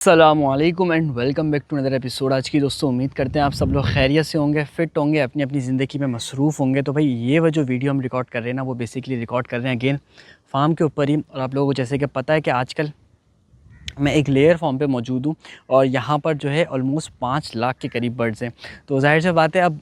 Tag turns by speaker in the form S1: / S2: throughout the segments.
S1: अस्सलामुअलैकुम and welcome back to another episode. आज की दोस्तों उम्मीद करते हैं आप सब लोग खैरियत से होंगे, फ़िट होंगे, अपनी अपनी ज़िंदगी में मसरूफ़ होंगे। तो भाई ये जो वीडियो हम रिकॉर्ड कर रहे हैं ना, वो बेसिकली रिकॉर्ड कर रहे हैं अगेन फार्म के ऊपर ही। और आप लोगों को जैसे कि पता है कि आजकल मैं एक लेयर फार्म पे मौजूद हूँ और यहाँ पर जो है ऑलमोस्ट 5 लाख के करीब बर्ड्स हैं। तो ज़ाहिर सी बात है, अब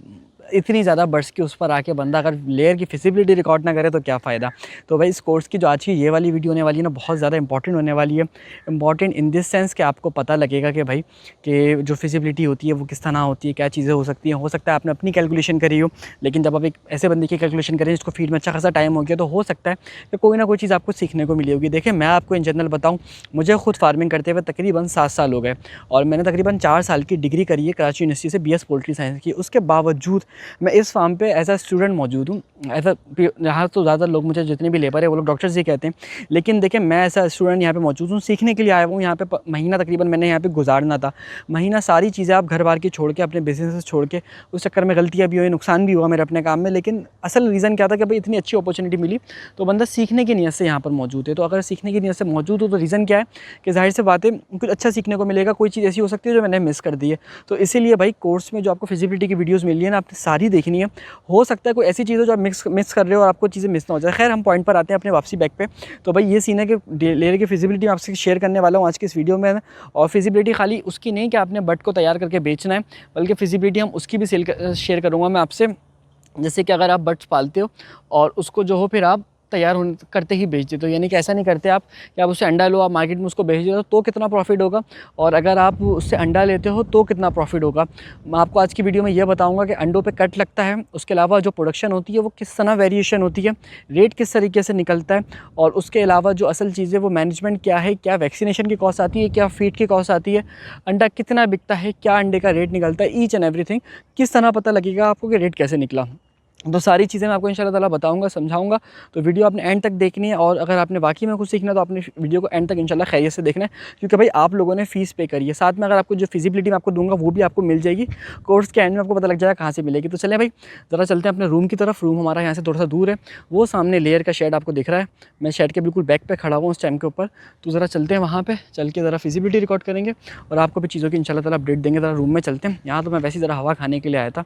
S1: इतनी ज़्यादा बर्ड्स के उस पर आके बंदा अगर लेयर की फिजिबिलिटी रिकॉर्ड ना करे तो क्या फ़ायदा। तो भाई इस कोर्स की जो आज की ये वाली वीडियो होने वाली है ना, बहुत ज़्यादा इंपॉर्टेंट होने वाली है। इंपॉर्टेंट इन दिस सेंस कि आपको पता लगेगा कि भाई कि जो फिजिबिलिटी होती है वो किस तरह होती है, क्या चीज़ें हो सकती हैं। हो सकता है आपने अपनी कैलकुलेशन करी हो, लेकिन जब आप एक ऐसे बंदे की कैलकुलेशन करें जिसको फील्ड में अच्छा खासा टाइम हो गया, तो हो सकता है कि कोई ना कोई चीज़ आपको सीखने को मिली होगी। देखिए, मैं आपको इन जनरल बताऊँ, मुझे खुद फार्मिंग करते हुए तकरीबन 7 साल हो गए और मैंने तकरीबन 4 साल की डिग्री करी है कराची यूनिवर्सिटी से, बीएस पोल्ट्री साइंस की। उसके बावजूद मैं इस फार्म पे एज अ स्टूडेंट मौजूद हूँ। ऐसा यहाँ तो ज़्यादा लोग, मुझे जितने भी लेबर है वो लोग डॉक्टर्स ही कहते हैं, लेकिन देखिए मैं ऐसा स्टूडेंट यहाँ पे मौजूद हूँ, सीखने के लिए आया हूँ। यहाँ पे महीना तकरीबन मैंने यहाँ पे गुजारना था। महीना सारी चीज़ें आप घर बार की छोड़ के, अपने बिजनेस छोड़ के, उस चक्कर में गलतियाँ भी हुई, नुकसान भी हुआ मेरे अपने काम में, लेकिन असल रीज़न क्या था कि भाई इतनी अच्छी अपॉर्चुनिटी मिली तो बंदा सीखने की नीयत से यहाँ पर मौजूद है। तो अगर सीखने की नीयत से मौजूद हो तो रीज़न क्या है कि ज़ाहिर सी बात है कुछ अच्छा सीखने को मिलेगा। कोई चीज़ ऐसी हो सकती है जो मैंने मिस कर दी है। तो इसीलिए भाई कोर्स में जो आपको फिजिबिलिटी की वीडियोज़ मिली है ना, आपने सारी देखनी है। हो सकता है कोई ऐसी चीज़ हो जो आप मिस कर रहे हो और आपको चीज़ें मिस ना हो जाए। खैर, हम पॉइंट पर आते हैं अपने वापसी बैक पे। तो भाई ये सीन है कि लेयर की फिजिबिलिटी मैं आपसे शेयर करने वाला हूँ आज की इस वीडियो में। और फिजिबिलिटी खाली उसकी नहीं कि आपने बट को तैयार करके बेचना है, बल्कि फिजिबिलिटी हम उसकी भी शेयर करूँगा मैं आपसे, जैसे कि अगर आप बर्ड्स पालते हो और उसको जो हो फिर आप तैयार होने करते ही बेच देते हो। यानी कि ऐसा नहीं करते आप कि आप उससे अंडा लो, आप मार्केट में उसको बेच देते हो तो कितना प्रॉफिट होगा, और अगर आप उससे अंडा लेते हो तो कितना प्रॉफिट होगा। मैं आपको आज की वीडियो में ये बताऊंगा कि अंडों पे कट लगता है, उसके अलावा जो प्रोडक्शन होती है वो किस तरह वेरिएशन होती है, रेट किस तरीके से निकलता है, और उसके अलावा जो असल चीज़ें वो मैनेजमेंट क्या है, क्या वैक्सीनेशन की कॉस्ट आती है, क्या फीड की कॉस्ट आती है, अंडा कितना बिकता है, क्या अंडे का रेट निकलता है, ईच एंड एवरीथिंग किस तरह पता लगेगा आपको कि रेट कैसे निकला। तो सारी चीज़ें मैं आपको इंशाल्लाह ताला बताऊंगा, समझाऊंगा। तो वीडियो आपने एंड तक देखनी है, और अगर आपने वाकई में कुछ सीखना है तो आपने वीडियो को एंड तक इंशाल्लाह खैरियत से देखना है, क्योंकि भाई आप लोगों ने फ़ीस पे करी है। साथ में अगर आपको जो फिजिबिलिटी मैं आपको दूंगा वो भी आपको मिल जाएगी। कोर्स के एंड में आपको पता लग जाएगा कहाँ से मिलेगी। तो चलें भाई ज़रा चलते हैं अपने रूम की तरफ। रूम हमारा यहाँ से थोड़ा सा दूर है, वो सामने लेयर का शेड आपको दिख रहा है। मैं शेड के बिल्कुल बैक पे खड़ा हुआ उस टाइम के ऊपर। तो ज़रा चलते हैं वहाँ पर, चल के ज़रा फिजिबिलिटी रिकॉर्ड करेंगे और आपको भी चीज़ों की इंशाल्लाह ताला अपडेट देंगे। ज़रा रूम में चलते हैं। यहाँ तो मैं वैसे ही ज़रा हवा खाने के लिए आया था,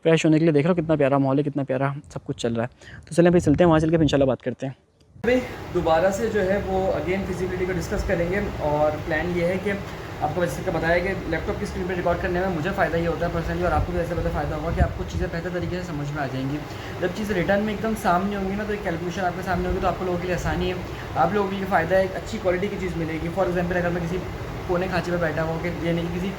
S1: फ्रेश होने के लिए। देख रहा हूँ कितना प्यारा माहौल है, कितना प्यारा सब कुछ चल रहा है। तो चलें भाई चलते हैं, वहाँ चल के इंशाल्लाह बात करते हैं। भाई दोबारा से जो है वो अगेन फिजिबिलिटी को डिस्कस करेंगे, और प्लान ये है कि आपको वैसे का बताया कि लैपटॉप की स्क्रीन पे रिकॉर्ड करने में मुझे फ़ायदा ये होता है पर्सनली, और आपको भी ऐसे पता फ़ायदा होगा कि आपको चीज़ें बेहतर तरीके से समझ में आ जाएंगी। जब चीज़ें रिटर्न में एकदम सामने होंगी ना, तो एक कैलकुलेशन आपके सामने होगी, तो आप लोगों के लिए आसानी है, आप लोगों के लिए फ़ायदा है, एक अच्छी क्वालिटी की चीज़ मिलेगी। फॉर एग्जाम्पल, अगर मैं किसी कोने खांचे पे बैठा हुआ कि ये नहीं किसी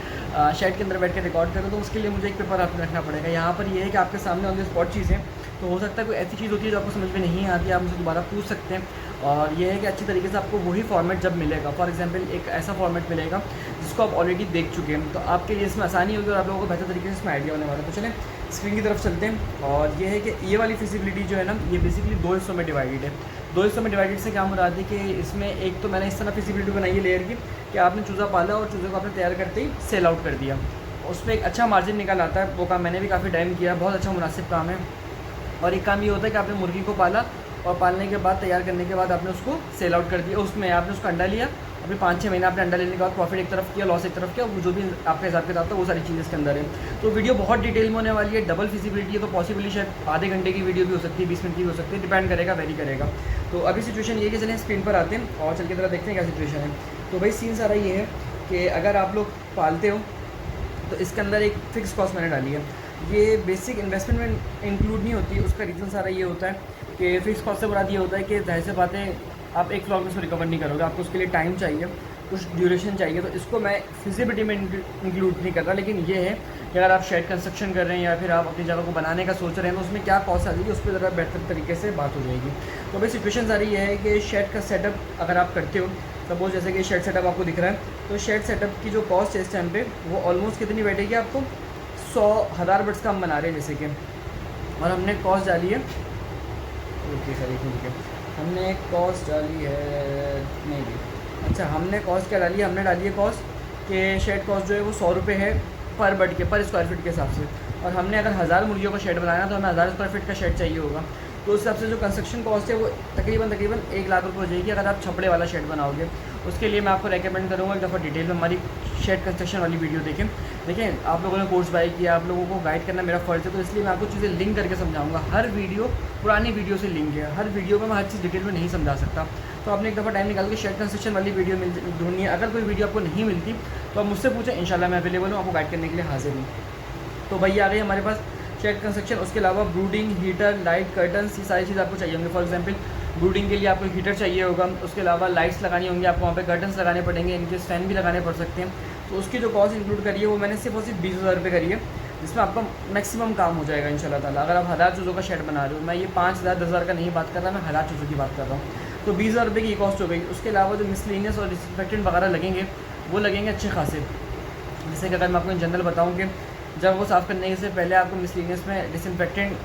S1: शेड के अंदर बैठ के रिकॉर्ड करो, तो उसके लिए मुझे एक पेपर हाथ में रखना पड़ेगा। यहाँ पर ये है कि आपके सामने ऑन द स्पॉट चीज़ें, तो हो सकता है कोई ऐसी चीज़ होती है जो आपको समझ में नहीं आती, आप मुझे दोबारा पूछ सकते हैं। और ये है कि अच्छी तरीके से आपको वही फॉर्मेट जब मिलेगा, फॉर एग्जांपल एक ऐसा फॉर्मेट मिलेगा जिसको आप ऑलरेडी देख चुके हैं, तो आपके लिए इसमें आसानी होगी और आप लोगों को बेहतर तरीके से इसमें आइडिया होने वाला है। तो चलें स्क्रीन की तरफ चलते हैं। और ये है कि ये वाली फिजिबिलिटी जो है ना, ये बेसिकली 2 हिस्सों में डिवाइडेड है। 2 हिस्सों में डिवाइडेड से क्या मुराद है कि इसमें एक तो मैंने इस तरह फिजिबिलिटी बनाई है लेयर की कि आपने चूज़ा पाला और चूज़े को आपने तैयार करते ही सेल आउट कर दिया, उसमें एक अच्छा मार्जिन निकल आता है। वो काम मैंने भी काफ़ी टाइम किया, बहुत अच्छा मुनासिब काम है। और एक काम ये होता है कि आपने मुर्गी को पाला और पालने के बाद, तैयार करने के बाद आपने उसको सेल आउट कर दिया, उसमें आपने उसका अंडा लिया, अभी 5-6 महीने आपने अंडा लेने के बाद प्रॉफिट एक तरफ किया, लॉस एक तरफ किया, वो जो भी आपका हिसाब किताब था वो सारी चीज़ें इसके अंदर है। तो वीडियो बहुत डिटेल में होने वाली है। डबल फिजिबिलिटी है तो पॉसिबली शायद आधे घंटे की वीडियो भी हो सकती है, 20 मिनट की भी हो सकती है, डिपेंड करेगा, वेरी करेगा। तो अभी सिचुएशन ये कि चलें स्क्रीन पर आते हैं और चल के तरह देखते हैं क्या सिचुएशन है। तो भाई सीन सारा ये है कि अगर आप लोग पालते हो तो इसके अंदर एक फ़िक्स कॉस्ट मैंने डाली है। ये बेसिक इन्वेस्टमेंट में इंक्लूड नहीं होती। उसका रीज़न सारा ये होता है कि फ़िक्स कॉस्ट से मुराद ये होता है कि जाहिर सी बात है आप एक फ्लॉग में इसको रिकवर नहीं करोगे, आपको उसके लिए टाइम चाहिए, कुछ ड्यूरेशन चाहिए। तो इसको मैं फिजिबिलिटी में इंक्लूड नहीं कर रहा, लेकिन ये है कि अगर आप शेड कंस्ट्रक्शन कर रहे हैं या फिर आप अपनी जगह को बनाने का सोच रहे हैं तो उसमें क्या कॉस्ट आ जाएगी, उस पर ज़रा बेहतर तरीके से बात हो जाएगी। तो भाई सिचुएशन सारी ये है कि शेड का सेटअप अगर आप करते हो, सपोज जैसे कि शेड सेटअप आपको दिख रहा है, तो शेड सेटअप की जो कॉस्ट है इस टाइम पे वो ऑलमोस्ट कितनी बैठेगी आपको, 100,000 बर्ड्स का हम बना रहे हैं जैसे कि, और हमने कॉस्ट डाली है, ओके सर ठीक है, हमने कॉस्ट डाली है नहीं भी, अच्छा हमने कॉस्ट क्या डाली है, हमने डाली है कॉस्ट कि शेड कॉस्ट जो है वो 100 रुपये है पर बर्ड के, पर स्क्वायर फीट के हिसाब से। और हमने अगर 1000 मुर्गियों का शेड बनाना तो हमें 1000 स्क्वायर फीट का शेड चाहिए होगा। तो उस हिसाब से जो कंस्ट्रक्शन कॉस्ट है वो तकरीबन 1 लाख रुपये हो जाएगी अगर आप छपड़े वाला शेड बनाओगे। उसके लिए मैं आपको रेकमेंड करूँगा एक दफ़ा डिटेल में हमारी शेड कंस्ट्रक्शन वाली वीडियो देखें। देखें, आप लोगों ने कोर्स बाय किया, आप लोगों को गाइड करना मेरा फ़र्ज़ है, तो इसलिए मैं आपको चीज़ें लिंक करके समझाऊंगा। हर वीडियो पुरानी वीडियो से लिंक है, हर वीडियो में मैं हर चीज़ डिटेल में नहीं समझा सकता। तो आपने एक दफ़ा टाइम निकाल के शेड कंस्ट्रक्शन वाली वीडियो ढूंढनी है। अगर कोई वीडियो आपको नहीं मिलती तो आप मुझसे पूछें, इंशाल्लाह मैं अवेलेबल हूँ, आपको गाइड करने के लिए हाजिर हूँ। तो भाई आ गई हमारे पास शेड कंस्ट्रक्शन। उसके अलावा ब्रूडिंग, हीटर, लाइट, कर्टन्स, ये सारी चीज़ आपको चाहिए होंगे। फॉर एग्जांपल ब्रूडिंग के लिए आपको हीटर चाहिए होगा, उसके अलावा लाइट्स लगानी होंगी, आपको वहाँ पे कर्टन्स लगाने पड़ेंगे, इनके फैन भी लगाने पड़ सकते हैं। तो उसकी जो कॉस्ट इंक्लूड करी है वो मैंने सिर्फ और सिर्फ 20,000 रुपये करी है, जिसमें आपका मैक्सिमम काम हो जाएगा इंशाल्लाह ताला। अगर आप 1000 चूज़ों का शेड बना रहे हो, मैं ये 5000 10,000 का नहीं बात कर रहा, मैं 1000 चूज़ों की बात कर रहा हूँ। तो 20,000 रुपये की कॉस्ट हो गई। उसके अलावा जो मिसलिनियस और डिसइंफेक्टेंट वगैरह लगेंगे वो लगेंगे अच्छे खासे। जैसे कि अगर मैं आपको इन जनरल बताऊँ कि जब वो साफ़ करने से पहले आपको मिसलिनियस में डिसइंफेक्टेंट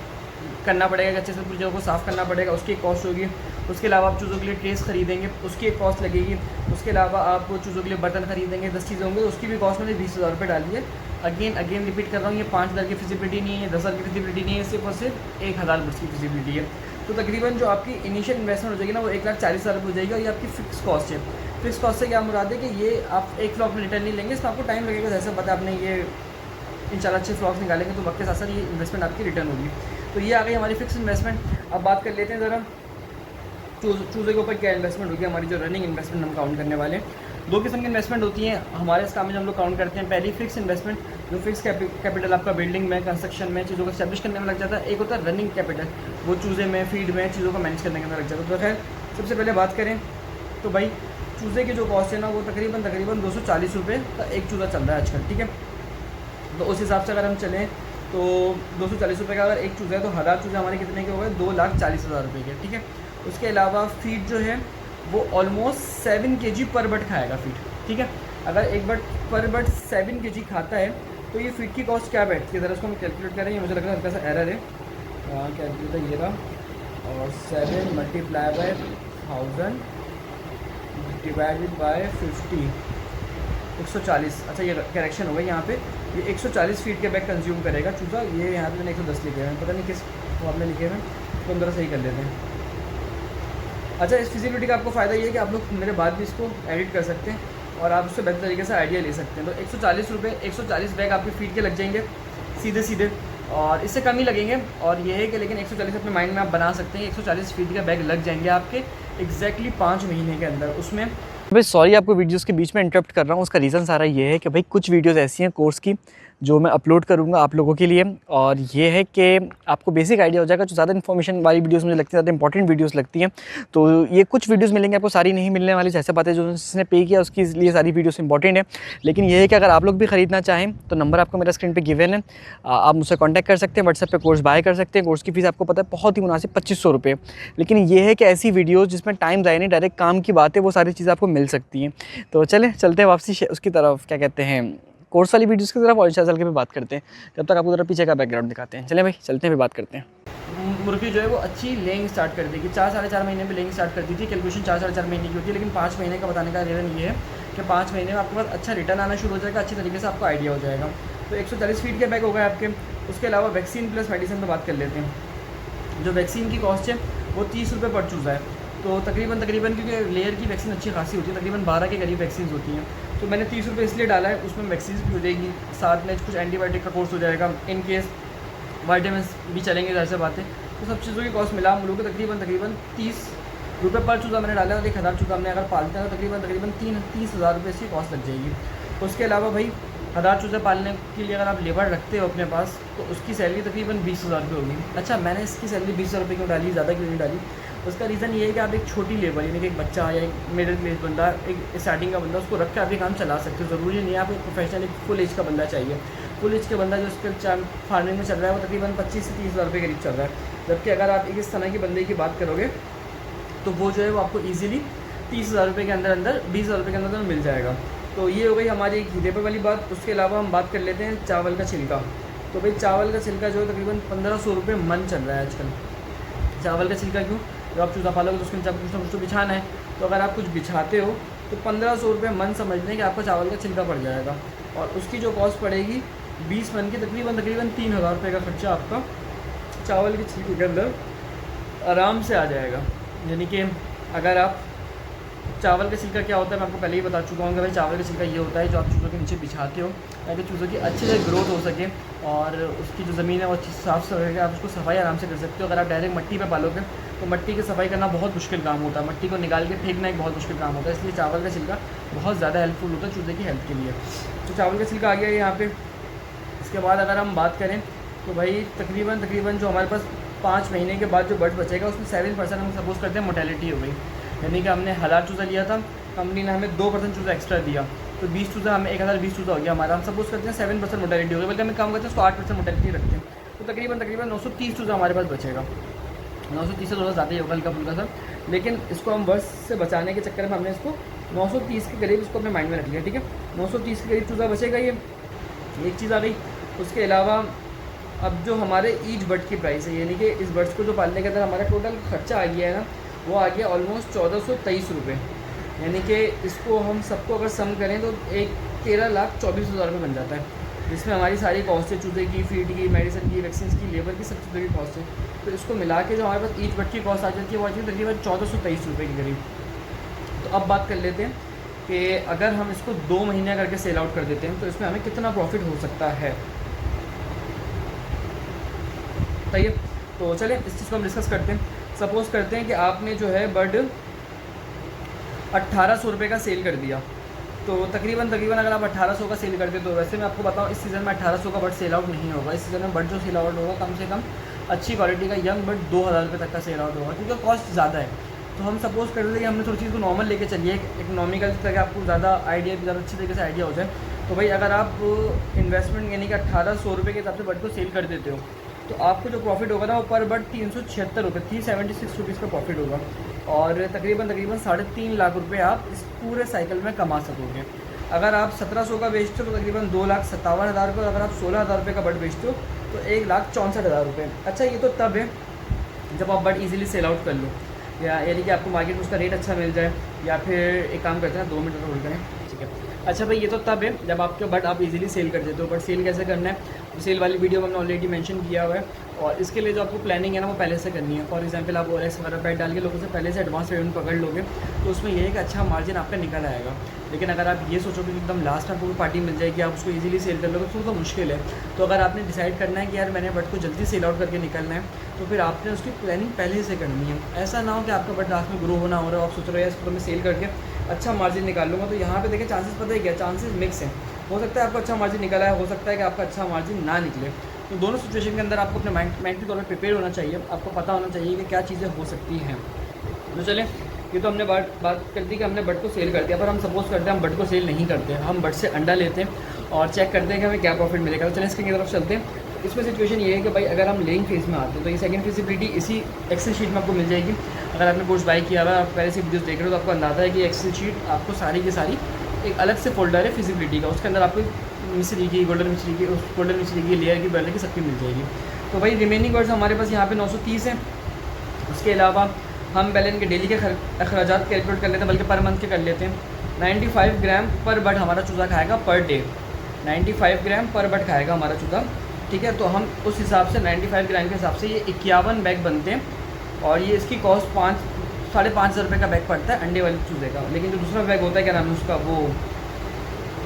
S1: करना पड़ेगा, अच्छे से पूरी जगह को साफ़ करना पड़ेगा, उसकी एक कॉस्ट होगी। उसके अलावा आप चूज़ों के लिए ट्रेस खरीदेंगे, उसकी एक कॉस्ट लगेगी। उसके अलावा आप चूज़ों के लिए बर्तन खरीदेंगे, 10 चीज़ें होंगी, उसकी भी कॉस्ट मैंने 20,000 रुपये डाली है। अगेन रिपीट कर रहा हूँ, ये 5,000 की फिजिबिलिटी नहीं है, 10,000 की फिजिबिलिटी नहीं है, सिर्फ और सिर्फ 1,000 बुट्स की फिजिबिलिटी है। तो तकरीबन जो आपकी इनिशियल इन्वेस्टमेंट हो जाएगी ना वो 1,40,000 रुपये हो जाएगी, और ये आपकी फिक्स कॉस्ट है। फिक्स कॉस्ट से क्या मुराद है कि ये आप एक फ्लॉप में रिटर्न नहीं लेंगे, इसमें आपको टाइम लगेगा। जैसे पता आपने ये इंशाल्लाह अच्छे फ्लॉप्स निकालेंगे तो वक्त के साथ साथ ये इन्वेस्टमेंट आपकी रिटर्न होगी। तो ये आ गई हमारी फिक्स इन्वेस्टमेंट। अब बात कर लेते हैं ज़रा चूज़े के ऊपर क्या इन्वेस्टमेंट होगी। हमारी जो रनिंग इन्वेस्टमेंट हम काउंट करने वाले हैं, 2 किस्म की इन्वेस्टमेंट होती हैं हमारे इस काम में जो हम लोग काउंट करते हैं। पहली फिक्स इन्वेस्टमेंट, जो फिक्स कैपिटल आपका बिल्डिंग में, कंस्ट्रक्शन में, चीज़ों को एस्टैब्लिश करने में लग जाता है। एक होता है रनिंग कैपिटल, वो चूज़े में, फीड में, चीज़ों को मैनेज करने के अंदर लग जाता है। तो खैर सबसे पहले बात करें तो भाई चूज़े की जो कॉस्ट है ना वो तकरीबन 240 रुपये का एक चूज़ा चल रहा है आजकल, ठीक है। तो उस हिसाब से अगर हम चलें तो 240 रुपये का अगर एक चूज़ा है तो 1000 चूज़े हमारे कितने के हो गए, 2,40,000 रुपये के, ठीक है। उसके अलावा फीड जो है वो ऑलमोस्ट 7 kg पर बट खाएगा फीड, ठीक है। अगर एक बट पर बट 7 kg खाता है तो ये फीड की कॉस्ट क्या बैठती है, ज़रा उसको हम कैलकुलेट करेंगे। मुझे लग रहा है हल्का सा एरर है, कैलकुलेटर ये रहा, और 7 मल्टीप्लाई बाय 1000 डिवाइडेड बाय 50, 140। अच्छा ये करेक्शन होगा यहाँ पे, ये 140 फीट के बैग कंज्यूम करेगा चूज़ा। ये यहाँ पे मैंने 110 लिखे हैं, पता नहीं किस फॉर्म में लिखे हैं, तो हम ज़रा सही कर लेते हैं। अच्छा, इस फिजिबिलिटी का आपको फ़ायदा ये है कि आप लोग मेरे बाद भी इसको एडिट कर सकते हैं और आप उससे बेहतर तरीके से आइडिया ले सकते हैं। तो 140 रुपये, 140 बैग आपके फीड के लग जाएंगे सीधे सीधे, और इससे कम ही लगेंगे। और ये है कि लेकिन 140 अपने माइंड में आप बना सकते हैं, 140 फीट का बैग लग जाएंगे आपके एग्जैक्टली 5 महीने के अंदर। उसमें भाई सॉरी आपको वीडियोस के बीच में इंटरप्ट कर रहा हूँ, उसका रीज़न सारा ये है कि भाई कुछ वीडियोस ऐसी हैं कोर्स की जो मैं अपलोड करूँगा आप लोगों के लिए, और ये है कि आपको बेसिक आइडिया हो जाएगा। जो ज़्यादा इन्फॉर्मेशन वाली वीडियोस मुझे लगती है, ज़्यादा इंपॉर्टेंट वीडियोस लगती हैं, तो ये कुछ वीडियोस मिलेंगे आपको, सारी नहीं मिलने वाली। जैसे बात है जो जिसने पे किया उसके लिए सारी वीडियोस इंपॉर्टेंट है, लेकिन ये है कि अगर आप लोग भी ख़रीदना चाहें तो नंबर आपको मेरा स्क्रीन पर गिवन है, आप मुझसे कॉन्टैक्ट कर सकते हैं, व्हाट्सएप पर कोर्स बाय कर सकते हैं। कोर्स की फ़ीस आपको पता है बहुत ही मुनासिब 2500 रुपये। लेकिन ये है कि ऐसी वीडियोज़ जिसमें टाइम ज़ाया नहीं, डायरेक्ट काम की बात है, वो सारी चीज़ें आपको मिल सकती हैं। तो चलते हैं वापसी उसकी तरफ, क्या कहते हैं, कोर्स वाली वीडियोस की तरफ, और चल के भी बात करते हैं। जब तक आपको ज़रा पीछे का बैकग्राउंड दिखाते हैं। चलें भाई चलते हैं, भी बात करते हैं। मुर्गी जो है वो अच्छी लेइंग स्टार्ट कर देगी, 4-4.5 महीने में लेइंग स्टार्ट कर दी थी। कैलकुलेशन 4-4.5 महीने की होती है, लेकिन 5 महीने का बताने का रीज़न ये है कि 5 महीने में आपके पास अच्छा रिटर्न आना शुरू हो जाएगा, अच्छी तरीके से आपको आइडिया हो जाएगा। तो 140 फीट के बैग हो गए आपके। उसके अलावा वैक्सीन प्लस मेडिसिन पर बात कर लेते हैं। जो वैक्सीन की कॉस्ट है वो 30 रुपये पर चूज़ा है। तो तकरीबन क्योंकि लेयर की वैक्सीन अच्छी खासी होती है, तकरीबन 12 के करीब वैक्सीन होती हैं, तो मैंने 30 रुपये इसलिए डाला है। उसमें वैक्सीन भी हो जाएगी, साथ में कुछ एंटीबायोटिक का कोर्स हो जाएगा, इन केस वाइटामिन भी चलेंगे, जैसे बातें। तो सब चीज़ों की कॉस्ट मिला हम लोग को तकरीबन 30 रुपये पर चूज़ा मैंने डाला, और 1000 चूज़ा हमने अगर पालते हैं तो तकरीबन 30,000 रुपये इसकी कॉस्ट लग जाएगी। उसके अलावा भाई 1000 चूज़े पालने के लिए अगर आप लेबर रखते हो अपने पास तो उसकी सैलरी तकरीबन 20,000 रुपये होगी। अच्छा, मैंने इसकी सैलरी 20,000 रुपये क्यों डाली, ज़्यादा क्यों नहीं डाली? उसका रीज़न ये है कि आप एक छोटी लेबर, यानी कि एक बच्चा या एक मिडिल क्लास बंदा, एक स्टार्टिंग का बंदा, उसको रख के आप ये काम चला सकते हो। ज़रूरी नहीं है आप एक प्रोफेशनल, एक फुल एज का बंदा चाहिए। फुल एज का बंदा जो उसके फार्मिंग में चल रहा है वो तकरीबन 25 से 30,000 रुपये करीब चल रहा है। जबकि अगर आप एक इस तरह की बंदे की बात करोगे तो वो जो है वो आपको ईजिली 30,000 रुपये के अंदर 20,000 रुपये के अंदर मिल जाएगा। तो ये हो गई हमारी एक लेबर वाली बात। उसके अलावा हम बात कर लेते हैं चावल का छिलका। तो भाई चावल का छिलका जो है तकरीबन 1500 रुपये मन चल रहा है आजकल। चावल का छिलका क्यों? जब आप चूज़ा पालोगे तो उसके नीचे आपको कुछ ना कुछ तो बिछाना है, तो अगर आप कुछ बिछाते हो तो 1500 रुपये मन समझ लें कि आपका चावल का छिलका पड़ जाएगा, और उसकी जो कॉस्ट पड़ेगी 20 मन की, तकरीबन 3,000 रुपये का खर्चा आपका चावल के छिलके के अंदर आराम से आ जाएगा। यानी कि अगर आप चावल का छिलका क्या होता है मैं आपको पहले ही बता चुका हूँ कि भाई चावल का छिलका ये होता है जो आप चूज़ों के नीचे बिछाते हो ताकि चूज़ों की अच्छे से ग्रोथ हो सके और उसकी जो ज़मीन है वो अच्छी साफ़ सफाई आप उसको सफाई आराम से कर सकते हो। अगर आप डायरेक्ट मिट्टी पे पालोगे तो मिट्टी की सफाई करना बहुत मुश्किल काम होता है, मिट्टी को निकाल के फेंकना एक बहुत मुश्किल काम होता है, इसलिए चावल का छिलका बहुत ज़्यादा हेल्पफुल होता है चूज़े की हेल्थ के लिए। तो चावल का छिलका आ गया यहाँ पर। इसके बाद अगर हम बात करें तो भाई तकरीबन जो हमारे पास 5 महीने के बाद जो बर्ड बचेगा उसमें 7% हम सपोज करते हैं मोटेलिटी हो गई। यानी कि हमने हलाल चूज़ा लिया था, कंपनी ने हमें 2% चूज़ा एक्स्ट्रा दिया, तो 20 चूज़ा हमें 1020 चूज़ा हो गया हमारा। हम सपोज करते हैं 7% मोटेलिटी हो गई, बल्कि हमें काम करते हैं उसको 8% मोटेलिटी रखते हैं, तो तकरीबन 930 चूज़ा हमारे पास बचेगा। 930 से थोड़ा ज़्यादा ही होगा हल्का फुल्का सा, लेकिन इसको हम बर्ड्स से बचाने के चक्कर में हमने इसको 930 के करीब इसको अपने माइंड में रख लिया। ठीक है, 930 के करीब चूज़ा बचेगा, ये एक चीज़ आ गई। उसके अलावा अब जो हमारे ईच बर्ड की प्राइस है, यानी कि इस बर्ड्स को जो पालने के अंदर हमारा टोटल खर्चा आ गया है ना, वो आ गया ऑलमोस्ट 1423 रुपये। यानी कि इसको हम सबको अगर सम करें तो एक 13,24,000 रुपये बन जाता है, जिसमें हमारी सारी कॉस्ट है चूज़े की, फीड की, मेडिसिन की, वैक्सीन की, लेबर की, सब चीज़ों की कॉस्ट है। तो इसको मिला के जो हमारे पास ईच बर्ड की कॉस्ट आ जाती है वो आती है तकरीबन 1423 रुपये के करीब। तो अब बात कर लेते हैं कि अगर हम इसको 2 महीने करके सेल आउट कर देते हैं तो इसमें हमें कितना प्रॉफिट हो सकता है। सही है, तो चलें इस चीज़ को हम डिस्कस करते हैं। सपोज़ करते हैं कि आपने जो है बर्ड 1800 रुपये का सेल कर दिया, तो तकरीबन अगर आप 1800 का सेल करते तो वैसे मैं आपको बताऊं इस सीज़न में 1800 का बर्ड सेल आउट नहीं होगा। इस सीज़न में बर्ड जो सेल आउट होगा कम से कम अच्छी क्वालिटी का यंग बर्ड 2000 रुपये तक का सेल आउट होगा, क्योंकि कॉस्ट ज़्यादा है। तो हम सपोज़ करते थे कि हमने थोड़ी चीज़ को नॉर्मल लेके चलिए, इकोनॉमिकल ताकि आपको ज़्यादा आइडिया ज़्यादा अच्छी तरीके से आइडिया हो जाए। तो भाई अगर आप इन्वेस्टमेंट यानी कि 1800 रुपये के हिसाब से बर्ड को सेल कर देते हो तो आपको जो प्रॉफिट होगा ना वो पर बर्ड 376 रुपये 376 रुपीज़ का प्रॉफिट होगा, और तकरीबन 3.5 लाख रुपए आप इस पूरे साइकिल में कमा सकोगे। अगर आप 1700 का बेचते हो तो तकरीबन 2,57,000 रुपये, अगर आप 16,000 रुपये का बर्ड बेचते हो तो 1,64,000 रुपये। अच्छा, ये तो तब है जब आप बर्ड ईजिली सेल आउट कर लो, या यानी कि आपको मार्केट में उसका रेट अच्छा मिल जाए, या फिर एक काम करते हैं 2 मिनट होल्ड करें, ठीक है। अच्छा भाई, ये तो तब है जब आपके बर्ड आप इजीली सेल कर देते हो। बट सेल कैसे करना है, सेल वाली वीडियो में हमने ऑलरेडी मेंशन किया हुआ है, और इसके लिए जो आपको प्लानिंग है ना वो पहले से करनी है। फॉर एग्जांपल आप ओएलएक्स वगैरह बैट डाल के लोगों से पहले से एडवांस पेमेंट पकड़ लोगे तो उसमें ये एक अच्छा मार्जिन आपका निकल आएगा। लेकिन अगर आप ये सोचोगे कि एकदम लास्ट में आपको पार्टी मिल जाएगी, आप उसको इजीली सेल कर लोगे तो मुश्किल है। तो अगर आपने डिसाइड करना है कि यार मैंने बर्ड को जल्दी सेल आउट करके निकलना है, तो फिर आपने उसकी प्लानिंग पहले से करनी है। ऐसा ना हो कि आपका बर्ड लास्ट में ग्रो होना हो रहा है, आप सोच रहे हो इसको तो मैं सेल करके अच्छा मार्जिन निकाल लूँगा। तो यहाँ पे देखिए चांसेस पता है क्या, चांसेस मिक्स हैं। हो सकता है आपको अच्छा मार्जिन निकला है, हो सकता है कि आपका अच्छा मार्जिन ना निकले। तो दोनों सिचुएशन के अंदर आपको अपने मेंटली तौर पर प्रिपेयर होना चाहिए, आपको पता होना चाहिए कि क्या चीज़ें हो सकती हैं। तो चलें, ये तो हमने बात कर दी कि हमने बर्ड को सेल कर दिया, पर हम सपोज करते हैं हम बर्ड को सेल नहीं करते, हम बर्ड से अंडा लेते हैं और चेक करते हैं कि हमें क्या प्रॉफिट मिलेगा। तो चलें इसकी तरफ चलते हैं। इसमें सिचुएशन ये है कि भाई अगर हम लेइंग फेज़ में आते हैं तो ये सेकंड फिजिबिलिटी इसी एक्सेल शीट में आपको मिल जाएगी। अगर आपने कोर्स बाय किया हुआ है, आप पहले से वीडियोस देख रहे हो तो आपको अंदाज़ा है कि एक्सेल शीट आपको सारी की सारी एक अलग से फोल्डर है फिजिबिलिटी का, उसके अंदर आपको मिश्री की, गोल्डन मिश्री की, लेयर की, बर्ड की, सबकी मिल जाएगी। तो भाई रिमेनिंग वर्ड्स हमारे पास यहाँ पे 930 हैं। उसके अलावा हम पहले इनके डेली के अखराजात कैलकुलेट कर लेते हैं, बल्कि पर मंथ के कर लेते हैं। 95 ग्राम पर बर्ड हमारा चूज़ा खाएगा पर डे, 95 ग्राम पर बर्ड खाएगा हमारा चूज़ा, ठीक है। तो हम उस हिसाब से 95 ग्राम के हिसाब से ये 51 बैग बनते हैं, और ये इसकी कॉस्ट 5,500 रुपये का बैग पड़ता है अंडे वाले चूज़े का। लेकिन जो दूसरा बैग होता है, क्या नाम है उसका, वो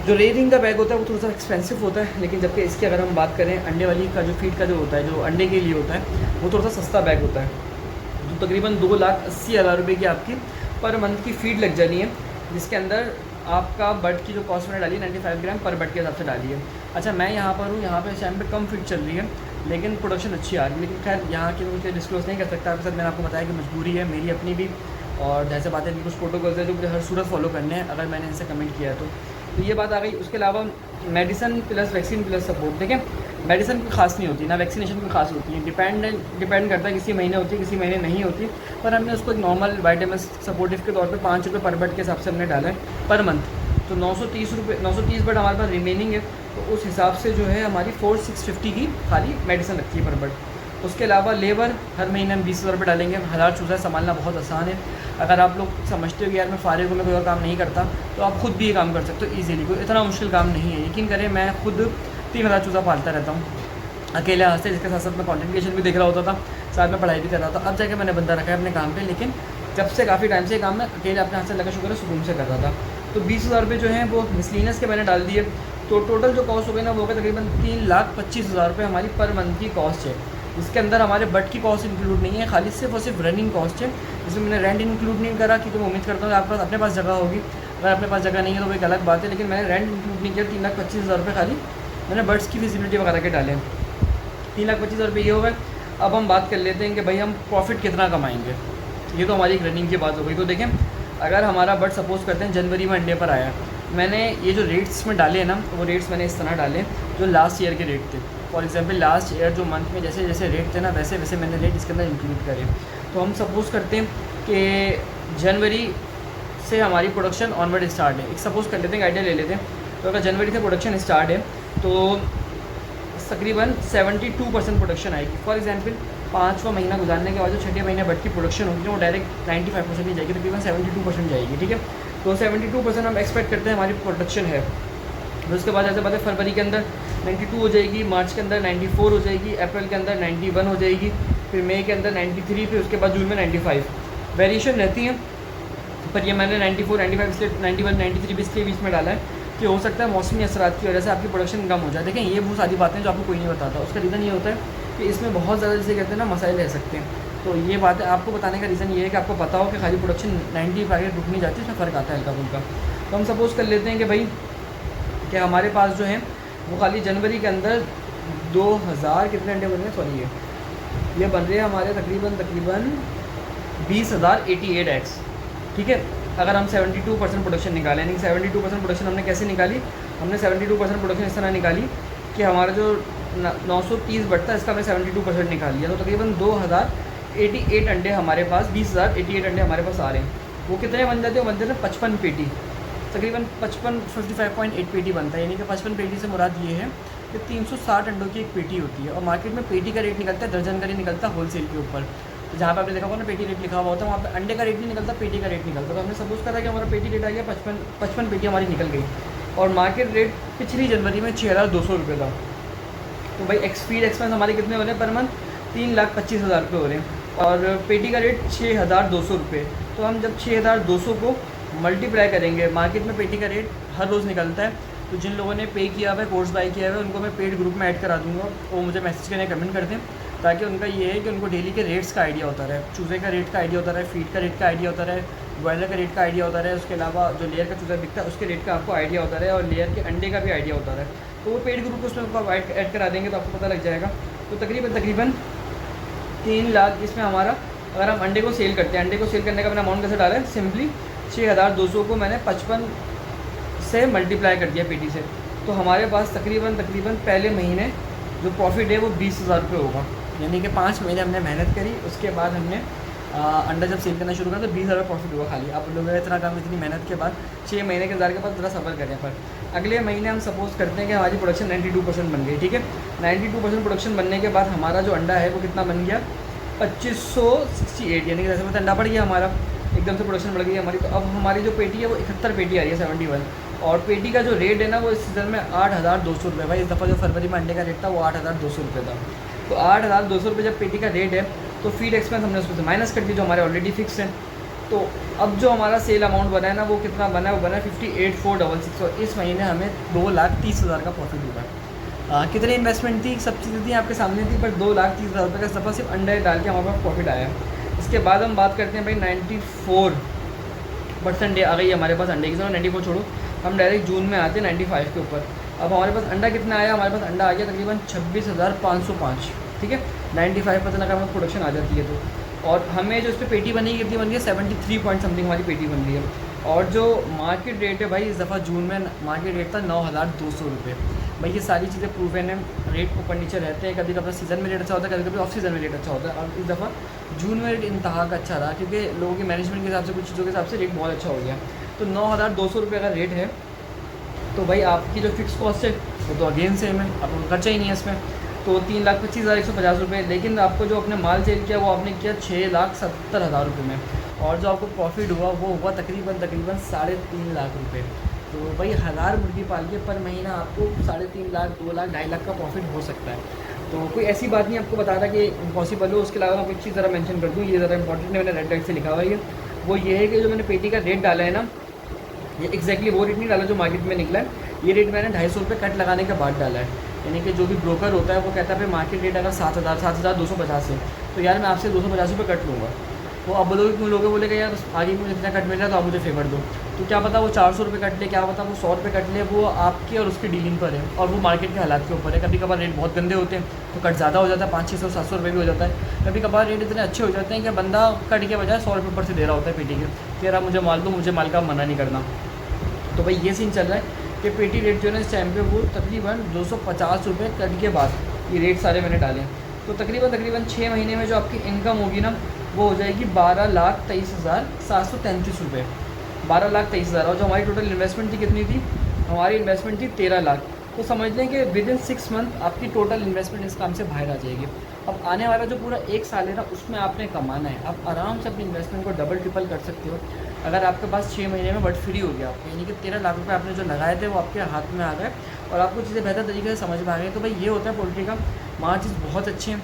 S1: जो रेयरिंग का बैग होता है वो थोड़ा सा एक्सपेंसिव होता है। लेकिन जबकि इसकी अगर हम बात करें अंडे वाली का, जो फीड का जो होता है, जो अंडे के लिए होता है, वो थोड़ा सा सस्ता बैग होता है। तो तकरीबन 2,80,000 रुपये की आपकी पर मंथ की फ़ीड लग जानी है, जिसके अंदर आपका बर्ड की जो कॉस्ट मैंने डाली 95 ग्राम पर बर्ड के हिसाब से डाली है। अच्छा, मैं यहाँ पर हूँ, यहाँ पे इस टाइम पे कम फीड चल रही है लेकिन प्रोडक्शन अच्छी आ रही है। लेकिन खैर यहाँ की मुझे डिस्क्लोज़ नहीं कर सकता आपके साथ। मैंने आपको बताया कि मजबूरी है मेरी अपनी भी, और जैसे बात है कि कुछ प्रोटोकॉल्स है जो मुझे हर सूरत फॉलो करने हैं अगर मैंने इनसे कमेंट किया है तो ये बात आ गई। उसके अलावा medicine plus vaccine plus support, ठीक है। मेडिसिन कोई खास नहीं होती, ना वैक्सीनेशन कोई खास होती है, डिपेंड करता है, किसी महीने होती है किसी महीने नहीं होती। पर हमने उसको एक नॉर्मल वाइटामिन सपोर्टिव के तौर पे 5 रुपये पर बर्ड के हिसाब से हमने डाला है पर मंथ। तो 930 बर्ड हमारे पास रिमेनिंग है, तो उस हिसाब से जो है हमारी 4,650 की खाली मेडिसिन लगती है पर बर्ड। उसके अलावा लेबर हर महीने हम 20,000 रुपये डालेंगे। हज़ार चूज़ा संभालना बहुत आसान है। अगर आप लोग समझते हो कि यार मैं फारिग हूँ, मैं कोई और काम नहीं करता, तो आप खुद भी ये काम कर सकते हो ईजीली। कोई इतना मुश्किल काम नहीं है, यकीन करें मैं खुद 3,000 चूज़ा पालता रहता हूँ। अकेले हंसते, जिसके साथ साथ मैं कंटेंट क्रिएशन भी देख रहा होता था, साथ में पढ़ाई भी कर रहा था। अब जाके मैंने बंदा रखा है अपने काम पे, लेकिन जब से काफ़ी टाइम से ये काम मैं अकेले अपने हाथ से लगा शुक्र है सुकून से कर रहा था। तो 20,000 रुपये जो हैं वो मिसलिनियस के मैंने डाल दिए। तो टोटल जो कॉस्ट हो गई ना वो हो गया तकरीबन 3,25,000 रुपये हमारी पर मंथ की कॉस्ट है। इसके अंदर हमारे बट की कॉस्ट इंक्लूड नहीं है, खाली सिर्फ और सिर्फ रनिंग कॉस्ट है। इसमें मैंने रेंट इंक्लूड नहीं करा, क्योंकि मैं उम्मीद करता हूँ कि आपके पास अपने पास जगह होगी। अगर अपने पास जगह नहीं है तो वो एक अलग बात है, लेकिन मैंने रेंट इंक्लूड नहीं किया। 3,25,000 रुपये खाली मैंने बर्ड्स की फिजिबिलिटी वगैरह के डाले। 3,25,000 रुपये ये हो गए। अब हम बात कर लेते हैं कि भाई हम प्रॉफिट कितना कमाएंगे। ये तो हमारी एक रनिंग की बात हो गई। तो देखें, अगर हमारा बर्ड सपोज़ करते हैं जनवरी में अंडे पर आया, मैंने ये जो रेट्स में डाले हैं ना, वो रेट्स मैंने इस तरह डाले जो लास्ट ईयर के रेट थे। फॉर एग्जांपल लास्ट ईयर जो मंथ में जैसे जैसे रेट थे ना, वैसे वैसे मैंने रेट इसके अंदर इंक्लूड करे। तो हम सपोज़ करते हैं कि जनवरी से हमारी प्रोडक्शन ऑनवर्ड स्टार्ट है। एक सपोज़ कर लेते हैं, आइडिया ले लेते हैं। तो अगर जनवरी से प्रोडक्शन स्टार्ट है तो तकरीबन 72% प्रोडक्शन आएगी। फॉर एग्जांपल 5वां महीना गुजारने के बाद जो 6ठे महीने बट की प्रोडक्शन होगी वो डायरेक्ट 95% नहीं जाएगी, तकरीबन 72% जाएगी। ठीक है, तो 72% हम एक्सपेक्ट करते हैं हमारी प्रोडक्शन है। फिर उसके बाद ऐसे बात है, फरवरी के अंदर 92 हो जाएगी, मार्च के अंदर 94 हो जाएगी, अप्रैल के अंदर 91 हो जाएगी, फिर मई के अंदर 93, फिर उसके बाद जून में 95। वेरिएशन रहती है, पर ये मैंने 94, 95 इसलिए 91, 93 भी इसलिए बीच में डाला है कि हो सकता है मौसमी असरात की वजह से आपकी प्रोडक्शन कम हो जाए। देखें, ये वो सारी बातें जो आपको कोई नहीं बताता। उसका रीज़न ये होता है कि इसमें बहुत ज़्यादा, जैसे कहते हैं ना, मसाइल रह सकते हैं। तो ये बात है, आपको बताने का रीज़न ये है कि आपको पता हो कि खाली प्रोडक्शन 90 पर आगे रुक नहीं जाती, इसमें फ़र्क आता है हल्का फुल्का। तो हम सपोज़ कर लेते हैं कि भाई कि हमारे पास जो है वो खाली जनवरी के अंदर 2000 कितने अंडे बन रहे हैं, सॉरी ये बन रहे हैं हमारे तकरीबन 20,088 एग्स। ठीक है, अगर हम 72% प्रोडक्शन निकालें, यानी 72% प्रोडक्शन हमने कैसे निकाली, हमने 72% प्रोडक्शन इस तरह निकाली कि हमारा जो 930 बढ़ता है इसका हमने 72% निकाल लिया। तो तकरीबन 2088 अंडे हमारे पास, 20,088 अंडे हमारे पास आ रहे हैं। वो कितने बन जाते हैं, वो बनते हैं 55 पेटी, तकरीबन 55.8 पेटी बनता है। यानी कि 55 पेटी से मुराद ये है कि 360 अंडों की एक पेटी होती है। और मार्केट में पेटी का रेट निकलता है, दर्जन का रेट निकलता है होलसेल के ऊपर। तो जहाँ पर आपने देखा होगा ना पेटी रेट लिखा हुआ होता है, वहाँ पे अंडे का रेट नहीं निकलता, पेटी का रेट निकलता है। तो हमने सपोज करा कि हमारा पेटी रेट आ गया 55 पेटी हमारी निकल गई, और मार्केट रेट पिछली जनवरी में 6,200 रुपये था। तो भाई फीड एक्सपेंस हमारे कितने हो रहे हैं पर मंथ, 3,25,000 रुपये हो रहे हैं, और पेटी का रेट 6,200 रुपये। तो हम जब 6,200 को मल्टीप्लाई करेंगे, मार्केट में पेटी का रेट हर रोज़ निकलता है। तो जिन लोगों ने पे किया हुआ है, कोर्स बाई किया हुआ है, उनको मैं पेड ग्रुप में ऐड करा दूँगा, वो मुझे मैसेज करने कमेंट कर दें, ताकि उनका ये है कि उनको डेली के रेट्स का आइडिया होता रहे, चूज़े का रेट का आइडिया होता रहे, फीड का रेट का आइडिया होता रहे, बॉयलर का रेट का आइडिया होता रहे, उसके अलावा जो लेयर का चूज़ा बिकता है उसके रेट का आपको आइडिया होता रहे, और लेयर के अंडे का भी आइडिया होता रहे। तो वो पेड ग्रुप उसमें आपको ऐड करा देंगे तो आपको पता लग जाएगा। तो तकरीबन 3 लाख इसमें हमारा, अगर हम अंडे को सेल करते हैं, अंडे को सेल करने का मैंने अमाउंट कैसे डाला है, सिंपली 6,200 को मैंने 55 से मल्टीप्लाई कर दिया पेटी से। तो हमारे पास तकरीबन पहले महीने जो प्रॉफिट है वो 20,000 रुपये होगा। यानी कि 5 महीने हमने मेहनत करी, उसके बाद हमने अंडा जब सेल करना शुरू करा तो 20,000 प्रॉफिट हुआ खाली। आप लोगों ने इतना काम, इतनी मेहनत के बाद 6 महीने के इंतजार के बाद ज़रा सफ़र करें। पर अगले महीने हम सपोज़ करते हैं कि हमारी प्रोडक्शन 92% बन गई। ठीक है, 92% प्रोडक्शन बनने के बाद हमारा जो अंडा है वो कितना बन गया, 2568, यानी कि जैसे मतलब अंडा बढ़ गया हमारा, एकदम से प्रोडक्शन बढ़ गई हमारी। तो अब हमारी जो पेटी है वो 71 पेटी आ रही है, 71। और पेटी का जो रेट है ना वो इस सीज़न में 8,200 रुपये। भाई इस दफ़ा जो फरवरी में अंडे का रेट था वो 8,200 रुपये था। तो 8,200 रुपये जब पेटी का रेट है तो फीड एक्सपेंस हमने उसमें से माइनस कर दिया जो हमारे ऑलरेडी फिक्स हैं। तो अब जो हमारा सेल अमाउंट बना है ना वो कितना बना है, वो बना है 58,466, और इस महीने हमें 2,30,000 का प्रॉफिट हुआ। कितनी इन्वेस्टमेंट थी, सब चीज़ें थी आपके सामने थी, पर 2,30,000 रुपये का सफ़र सिर्फ अंडे डाल के हमारे पास प्रॉफिट आया। इसके बाद हम बात करते हैं भाई 94% आ गई हमारे पास अंडे की। समय 94 छोड़ो, हम डायरेक्ट जून में आते हैं 95 के ऊपर। अब हमारे पास अंडा कितना आया, हमारे पास अंडा आ गया तकरीबन 26,505। ठीक है, 95% अगर हमें प्रोडक्शन आ जाती है तो। और हमें जो इस पर पेटी बनी कितनी बन गई है, 73 पॉइंट समथिंग हमारी पेटी बन रही है। और जो मार्केट रेट है भाई, इस दफ़ा जून में मार्केट रेट था 9,200 रुपये। भाई ये सारी चीज़ें प्रूवन है, रेट ऊपर नीचे रहते हैं, कभी कभी सीज़न में रेट अच्छा होता है, कभी कभी ऑफ सीज़न में रेट अच्छा होता है। और इस दफ़ा जून में रेट इंतहा का अच्छा रहा, क्योंकि लोगों के मैनेजमेंट के हिसाब से, कुछ चीज़ों के हिसाब से रेट बहुत अच्छा हो गया। तो 9,200 रुपये का रेट है, तो भाई आपकी जो फिक्स कॉस्ट है वो तो अगेन सेम है, आपको खर्चा ही नहीं है इसमें। तो 3,25,150 रुपये। लेकिन आपको जो अपने माल सेल किया वो आपने किया 6,70,000 रुपये में, और जो आपको प्रॉफिट हुआ वो हुआ तकरीबन 3.5 लाख रुपये। तो भाई 1000 मुर्गी पाल के पर महीना आपको 3.5 लाख, 2 लाख, 2.5 लाख का प्रॉफिट हो सकता है। तो कोई ऐसी बात नहीं आपको बता रहा कि इम्पॉसिबल हो। उसके अलावा मैं कुछ चीज़ ज़रा मेंशन कर दूँ, ये ज़रा इंपॉर्टेंट है, मैंने रेड लाइट से लिखा हुआ है ये। वो ये है कि जो मैंने पेटी का रेट डाला है ना, ये एग्जैक्टली वो रेट नहीं डाला जो मार्केट में निकला है। ये रेट मैंने 250 रुपये कट लगाने के बाद डाला है। यानी कि जो भी ब्रोकर होता है वो कहता है भाई मार्केट रेट अगर 7,250 है तो यार मैं आपसे 250 रुपये कट लूँगा। तो अब बोलोगे क्यों लोगे, बोलेगा यार आगे मुझे इतना कट मिल रहा है तो आप मुझे फेवर दो। तो क्या पता वो 400 रुपये कट ले, क्या पता वो 100 रुपये कट ले, वो आपके और उसकी डीलिंग पर है और वो मार्केट के हालात के ऊपर है। कभी कभार रेट बहुत गंदे होते हैं तो कट ज़्यादा हो जाता है, 500, 600, 700 रुपये भी हो जाता है। कभी कभार रेट इतने अच्छे हो जाते हैं कि बंदा कट के बजाय 100 रुपये ऊपर से दे रहा होता है पेटी के, कि यार मुझे माल दो, मुझे माल का मना नहीं करना। तो भाई ये सीन चल रहा है कि पेटी रेट जो है ना इस टाइम पे वो तकरीबन 250 रुपये कट के बाद ये रेट सारे मैंने डाले हैं। तो तकरीबन 6 महीने में जो आपकी इनकम होगी ना वो हो जाएगी 12,23,733 रुपये, 12,23,000। और जो हमारी टोटल इन्वेस्टमेंट थी कितनी थी, हमारी इन्वेस्टमेंट थी 13 लाख। तो समझ लें कि विद इन 6 मंथ आपकी टोटल इन्वेस्टमेंट इस काम से बाहर आ जाएगी। अब आने वाला जो पूरा 1 साल है ना उसमें आपने कमाना है, आप आराम से अपनी इन्वेस्टमेंट को डबल ट्रिपल कर सकते हो अगर आपके पास 6 महीने में बट फ्री हो गया आपको। यानी कि 13 लाख रुपए आपने जो लगाए थे वो आपके हाथ में आ गए और आपको चीज़ें बेहतर तरीके से समझ में आ गई। तो भाई ये होता है पोल्ट्री का। मार्जिन बहुत अच्छे हैं,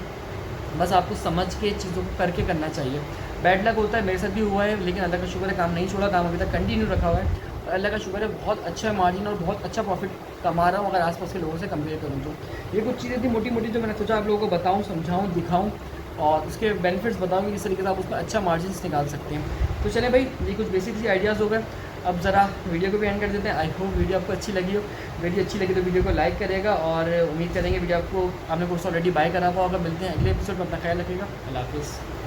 S1: बस आपको समझ के चीज़ों को करके करना चाहिए। बैड लक होता है, मेरे साथ भी हुआ है, लेकिन अल्लाह का शुक्र है काम नहीं छोड़ा, काम अभी तक कंटिन्यू रखा हुआ है और अल्लाह का शुक्र है बहुत अच्छा मार्जिन और बहुत अच्छा प्रॉफिट कमा रहा हूँ अगर आसपास के लोगों से कंपेयर करूँ तो। ये कुछ चीज़ें थी मोटी मोटी जो मैंने सोचा आप लोगों को बताऊँ, समझाऊँ, दिखाऊँ और उसके बेनिफिट्स बताऊँ कि किस तरीके से आप उसमें अच्छा मार्जिन निकाल सकते हैं। तो चलें भाई, ये कुछ बेसिक सी आइडियाज़ हो गए। अब ज़रा वीडियो को भी एंड कर देते हैं। आई होप वीडियो आपको अच्छी लगी हो। वीडियो अच्छी लगी तो वीडियो को लाइक करेगा और उम्मीद करेंगे वीडियो आपको, आपने कोर्स ऑलरेडी बाय करा हुआ होगा। मिलते हैं अगले एपिसोड में, अपना ख्याल रखिएगा। अल्लाह हाफ़िज़।